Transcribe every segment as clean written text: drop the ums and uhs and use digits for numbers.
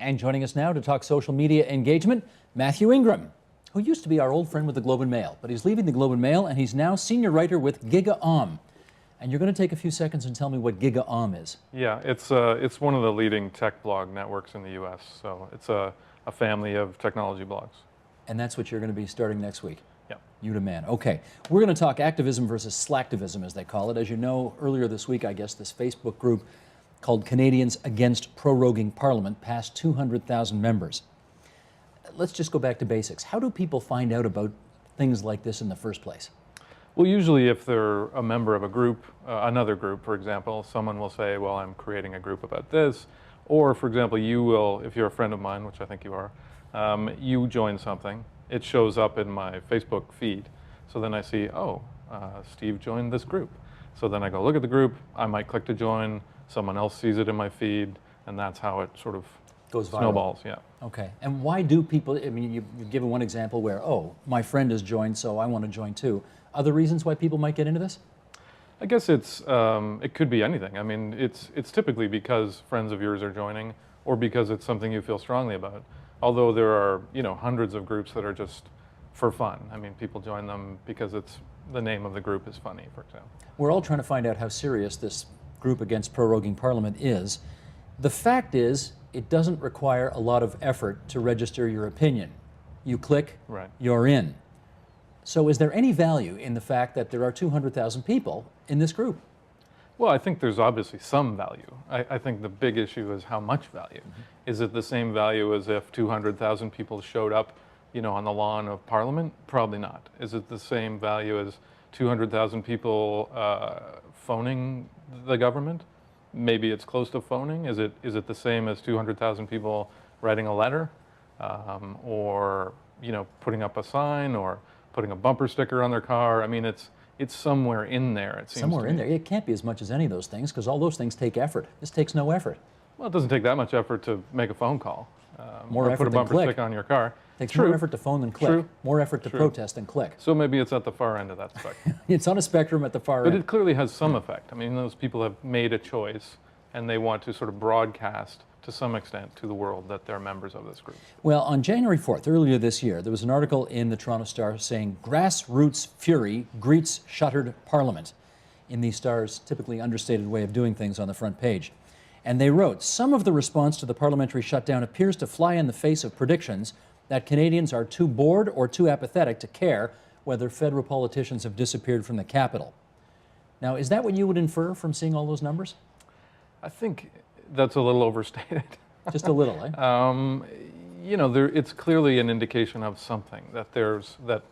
And joining us now to talk social media engagement, Mathew Ingram, who used to be our old friend with the Globe and Mail, but he's leaving the Globe and Mail and he's now senior writer with GigaOM. And you're going to take a few seconds and tell me what GigaOM is. Yeah, it's one of the leading tech blog networks in the U.S., so it's a family of technology blogs. And that's what you're going to be starting next week? Yeah. You demand. Okay. We're going to talk activism versus slacktivism, as they call it. As you know, earlier this week, I guess, this Facebook group called Canadians Against Proroguing Parliament passed 200,000 members. Let's just go back to basics. How do people find out about things like this in the first place? Well, usually if they're a member of a group, another group, for example, someone will say, well, I'm creating a group about this. Or, for example, you will, if you're a friend of mine, which I think you are, you join something. It shows up in my Facebook feed. So then I see, oh, Steve joined this group. So then I go look at the group. I might click to join. Someone else sees it in my feed. And that's how it sort of goes viral. Snowballs, yeah. Okay. And why do people, I mean, you've given one example where, oh, my friend has joined, so I want to join too. Other reasons why people might get into this? I guess it could be anything. I mean, it's typically because friends of yours are joining or because it's something you feel strongly about. Although there are, hundreds of groups that are just for fun. I mean, people join them because the name of the group is funny, for example. We're all trying to find out how serious this group against proroguing Parliament is. The fact is, it doesn't require a lot of effort to register your opinion. You click, right. You're in. So is there any value in the fact that there are 200,000 people in this group? Well, I think there's obviously some value. I think the big issue is how much value. Mm-hmm. Is it the same value as if 200,000 people showed up, on the lawn of Parliament? Probably not. Is it the same value as 200,000 people phoning the government? Maybe it's close to phoning. Is it the same as 200,000 people writing a letter, or putting up a sign, or putting a bumper sticker on their car? I mean, it's somewhere in there, it seems somewhere to in me. there. It can't be as much as any of those things, because all those things take effort. This takes no effort. Well, it doesn't take that much effort to make a phone call, more or effort put a than bumper click. sticker on your car. It takes True. more effort to phone than click. True. More effort to True. protest than click. So maybe it's at the far end of that spectrum. It's on a spectrum at the far But end. it clearly has some effect. I mean, those people have made a choice, and they want to sort of broadcast to some extent to the world that they're members of this group. Well, on January 4th, earlier this year, there was an article in the Toronto Star saying, grassroots fury greets shuttered Parliament, in the Star's typically understated way of doing things on the front page. And they wrote, some of the response to the parliamentary shutdown appears to fly in the face of predictions that Canadians are too bored or too apathetic to care whether federal politicians have disappeared from the capital. Now, is that what you would infer from seeing all those numbers? I think that's a little overstated. Just a little, eh? It's clearly an indication of something, that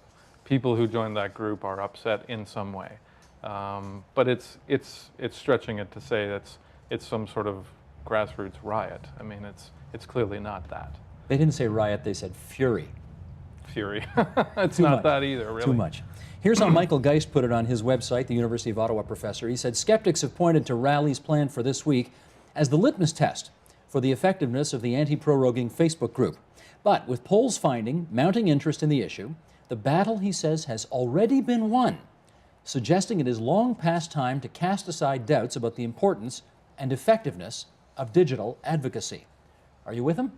people who joined that group are upset in some way. But it's stretching it to say it's some sort of grassroots riot. I mean, it's clearly not that. They didn't say riot, they said fury. Fury. It's not that either, really. Too much. Here's how Michael Geist put it on his website, the University of Ottawa professor. He said, skeptics have pointed to rallies planned for this week as the litmus test for the effectiveness of the anti-proroguing Facebook group. But with polls finding mounting interest in the issue, the battle, he says, has already been won, suggesting it is long past time to cast aside doubts about the importance and effectiveness of digital advocacy. Are you with him?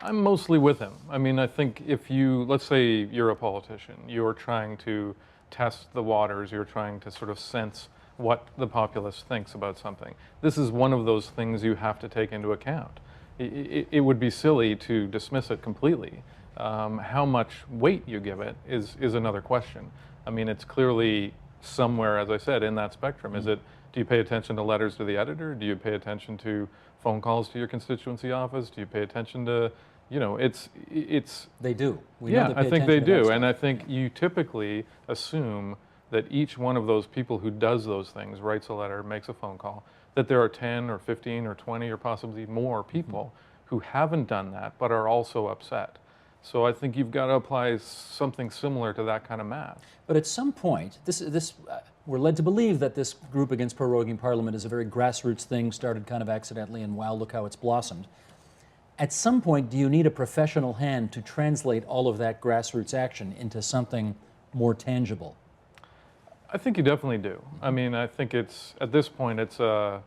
I'm mostly with him. I mean, I think if let's say you're a politician, you're trying to test the waters, you're trying to sort of sense what the populace thinks about something. This is one of those things you have to take into account. It would be silly to dismiss it completely. How much weight you give it is another question. I mean, it's clearly somewhere, as I said, in that spectrum. Do you pay attention to letters to the editor? Do you pay attention to phone calls to your constituency office? Do you pay attention to, it's... They do. I think they do. And I think you typically assume that each one of those people who does those things, writes a letter, makes a phone call, that there are 10 or 15 or 20 or possibly more people who haven't done that but are also upset. So I think you've got to apply something similar to that kind of math. But at some point, we're led to believe that this group against proroguing Parliament is a very grassroots thing, started kind of accidentally, and wow, look how it's blossomed. At some point, do you need a professional hand to translate all of that grassroots action into something more tangible? I think you definitely do. I mean, I think it's, at this point, it's a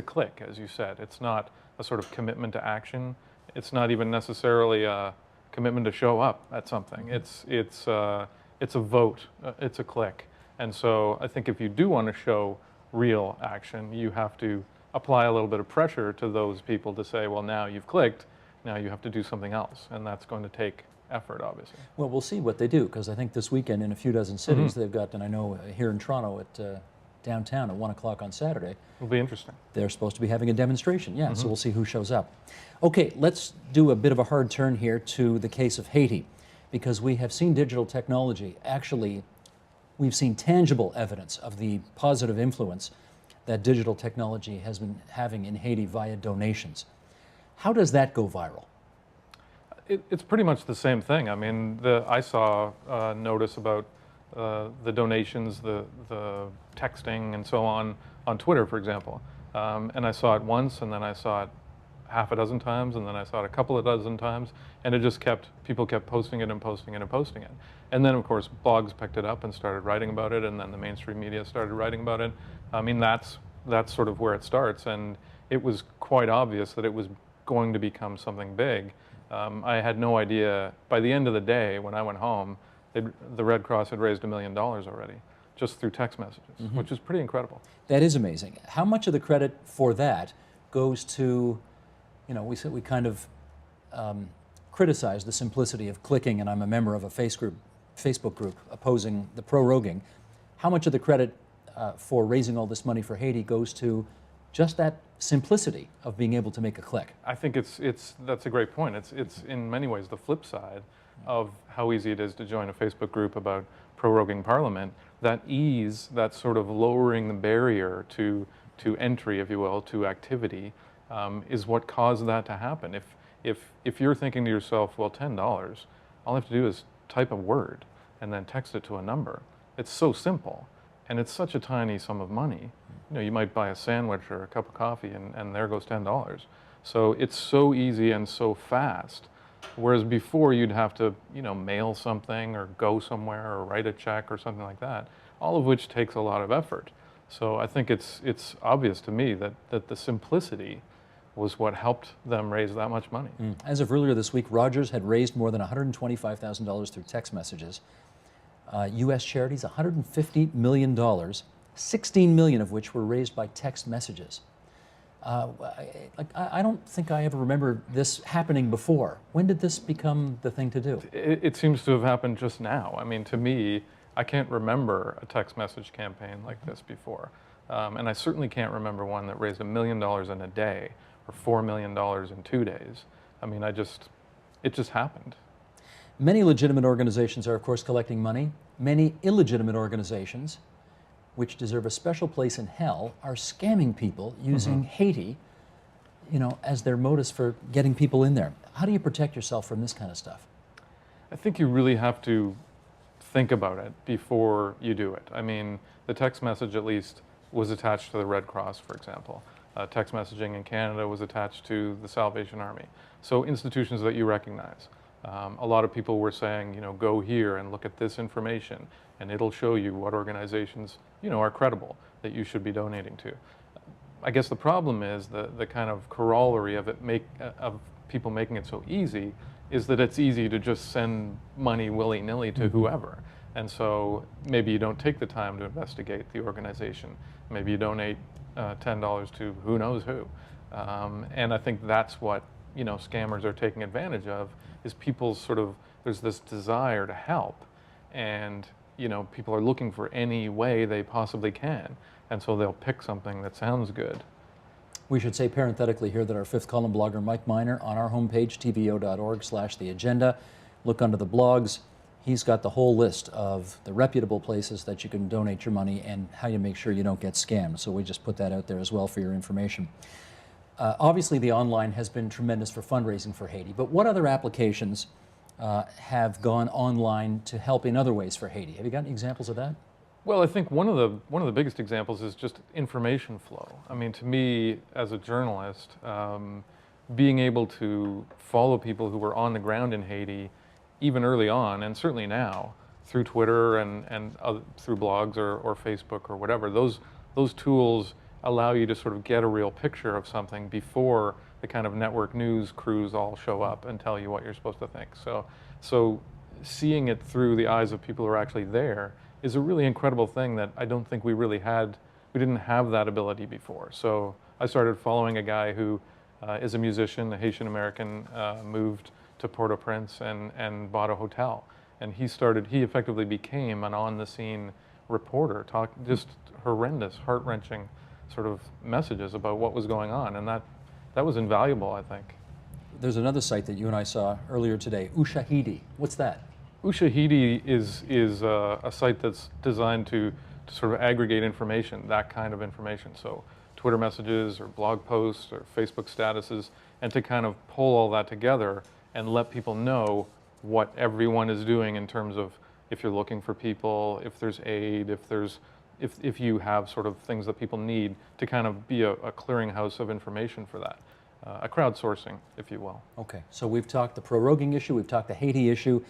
click, as you said. It's not a sort of commitment to action. It's not even necessarily a commitment to show up at something. It's a vote. It's a click. And so I think if you do want to show real action, you have to apply a little bit of pressure to those people to say, well, now you've clicked, now you have to do something else, and that's going to take effort, obviously. Well, we'll see what they do, because I think this weekend in a few dozen cities they've got, and I know here in Toronto at downtown at 1 o'clock on Saturday, It'll be interesting. they're supposed to be having a demonstration. Yeah, so we'll see who shows up. Okay, let's do a bit of a hard turn here to the case of Haiti, because we have seen digital technology. Actually, we've seen tangible evidence of the positive influence that digital technology has been having in Haiti via donations. How does that go viral? It's pretty much the same thing. I mean, I saw a notice about the donations, the texting, and so on Twitter, for example. And I saw it once, and then I saw it half a dozen times, and then I saw it a couple of dozen times, and it just people kept posting it and posting it and posting it. And then, of course, blogs picked it up and started writing about it, and then the mainstream media started writing about it. I mean, that's sort of where it starts, and it was quite obvious that it was going to become something big. I had no idea. By the end of the day, when I went home, the Red Cross had raised $1 million already, just through text messages, which is pretty incredible. That is amazing. How much of the credit for that goes to, we kind of criticize the simplicity of clicking, and I'm a member of a Facebook group opposing the proroguing. How much of the credit for raising all this money for Haiti goes to just that simplicity of being able to make a click? I think that's a great point. It's in many ways the flip side of how easy it is to join a Facebook group about proroguing Parliament. That ease, that sort of lowering the barrier to entry, if you will, to activity, is what caused that to happen. If you're thinking to yourself, well, $10, all I have to do is type a word and then text it to a number. It's so simple, and it's such a tiny sum of money. You might buy a sandwich or a cup of coffee, and there goes $10. So it's so easy and so fast. Whereas before you'd have to, mail something or go somewhere or write a check or something like that, all of which takes a lot of effort. So I think it's obvious to me that the simplicity was what helped them raise that much money. As of earlier this week, Rogers had raised more than $125,000 through text messages. U.S. charities, $150 million, $16 million of which were raised by text messages. I don't think I ever remember this happening before. When did this become the thing to do? It seems to have happened just now. I mean, to me, I can't remember a text message campaign like this before. And I certainly can't remember one that raised $1 million in a day or $4 million in 2 days. I mean, it just happened. Many legitimate organizations are, of course, collecting money. Many illegitimate organizations, which deserve a special place in hell, are scamming people using Haiti, as their modus for getting people in there. How do you protect yourself from this kind of stuff? I think you really have to think about it before you do it. I mean, the text message at least was attached to the Red Cross, for example. Text messaging in Canada was attached to the Salvation Army. So institutions that you recognize. A lot of people were saying, go here and look at this information, and it'll show you what organizations, are credible that you should be donating to. I guess the problem is the kind of corollary of of people making it so easy is that it's easy to just send money willy-nilly to whoever. And so maybe you don't take the time to investigate the organization. Maybe you donate $10 to who knows who. And I think that's what scammers are taking advantage of, is people's there's this desire to help, and people are looking for any way they possibly can, and so they'll pick something that sounds good. We should say parenthetically here that our fifth column blogger, Mike Miner, on our homepage, tvo.org/theagenda, look under the blogs. He's got the whole list of the reputable places that you can donate your money and how you make sure you don't get scammed. So we just put that out there as well for your information. Obviously, the online has been tremendous for fundraising for Haiti, but what other applications have gone online to help in other ways for Haiti? Have you got any examples of that? Well, I think one of the biggest examples is just information flow. I mean, to me, as a journalist, being able to follow people who were on the ground in Haiti, even early on, and certainly now, through Twitter and through blogs or Facebook or whatever, those tools allow you to sort of get a real picture of something before the kind of network news crews all show up and tell you what you're supposed to think. So seeing it through the eyes of people who are actually there is a really incredible thing that I don't think we didn't have that ability before. So I started following a guy who is a musician, a Haitian American, moved to Port-au-Prince and bought a hotel. And he effectively became an on-the-scene reporter, just horrendous, heart-wrenching sort of messages about what was going on. And that was invaluable, I think. There's another site that you and I saw earlier today, Ushahidi. What's that? Ushahidi is a site that's designed to sort of aggregate information, that kind of information. So Twitter messages or blog posts or Facebook statuses, and to kind of pull all that together and let people know what everyone is doing in terms of if you're looking for people, if there's aid, if you have sort of things that people need, to kind of be a clearinghouse of information for that. A crowdsourcing, if you will. Okay, so we've talked the proroguing issue, we've talked the Haiti issue.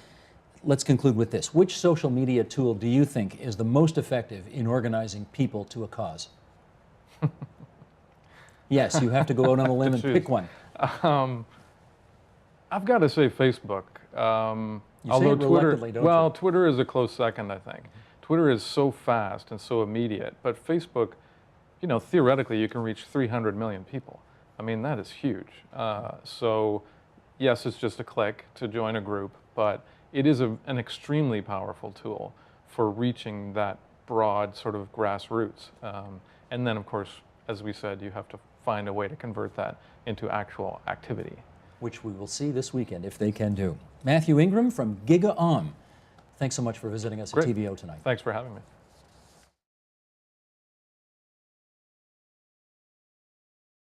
Let's conclude with this. Which social media tool do you think is the most effective in organizing people to a cause? Yes, you have to go out on a limb and pick one. I've got to say Facebook. You say it reluctantly, don't you? Twitter is a close second, I think. Twitter is so fast and so immediate, but Facebook, theoretically, you can reach 300 million people. I mean, that is huge. So, yes, it's just a click to join a group, but it is an extremely powerful tool for reaching that broad sort of grassroots. And then, of course, as we said, you have to find a way to convert that into actual activity. Which we will see this weekend, if they can do. Mathew Ingram from GigaOM. Thanks so much for visiting us at TVO tonight. Thanks for having me.